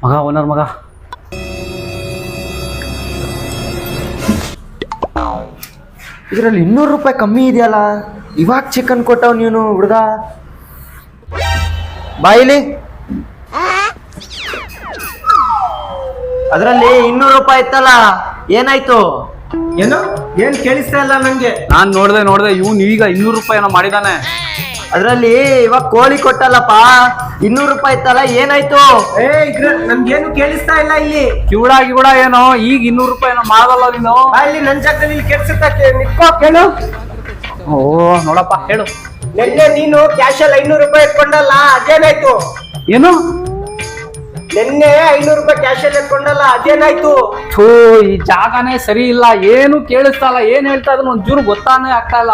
ಮಗ ಓನರ್ ಮಗ, ಇದರಲ್ಲಿ 200 ರೂಪಾಯಿ ಕಮ್ಮಿ ಇದೆಯಲ್ಲ. ಇವಾಗ ಚಿಕನ್ ಕೊಟ್ಟವ್ ನೀನು ಹುಡುಗ. ಬಾಯಿಲಿ ಅದರಲ್ಲಿ 200 ರೂಪಾಯಿ ಇತ್ತಲ್ಲ, ಏನಾಯ್ತು? ಏನು ಏನ್ ಕೇಳಿಸ್ತಾ ಇಲ್ಲ ನಂಗೆ. ನಾನ್ ನೋಡ್ದೆ ಇವ್ನು ಈಗ 200 ರೂಪಾಯಿ ಮಾಡಿದಾನೆ. ಅದ್ರಲ್ಲಿ ಇವಾಗ ಕೋಳಿ ಕೊಟ್ಟಲ್ಲಪ್ಪ, 200 ರೂಪಾಯಿ ಇತ್ತಲ್ಲ, ಏನಾಯ್ತು? ನನ್ಗೇನು ಕೇಳಿಸ್ತಾ ಇಲ್ಲ ಇಲ್ಲಿ. ಕಿವುಡಾಗಿ ಕೂಡ ಏನೋ ಈಗ 200 ರೂಪಾಯಿ ಮಾಡಲ್ಲ ನೀನು. ಅಲ್ಲಿ ನನ್ ಜಾಗದಲ್ಲಿ ಇಲ್ಲಿ ಕೆಲ್ಸಕ್ಕೆ ನಿತ್ಕೋ ಕೇಳು. ಓ ನೋಡಪ್ಪ ಹೇಳು. ನಿನ್ನೆ ನೀನು ಕ್ಯಾಶ್ ಅಲ್ಲಿ 500 ರೂಪಾಯಿ ಇಟ್ಕೊಂಡಲ್ಲ, ಅದೇನಾಯ್ತು? ಏನು? ನಿನ್ನೆ 500 ರೂಪಾಯಿ ಕ್ಯಾಶ್ ಅಲ್ಲಿ ಇಟ್ಕೊಂಡಲ್ಲ, ಅದೇನಾಯ್ತು? ಥೂ, ಈ ಜಾಗನೇ ಸರಿ ಇಲ್ಲ, ಏನು ಕೇಳಿಸ್ತಾ ಇಲ್ಲ, ಏನ್ ಹೇಳ್ತಾ ಇದ್ರು ಒಂಚೂರು ಗೊತ್ತಾನೆ ಆಗ್ತಾ ಇಲ್ಲ.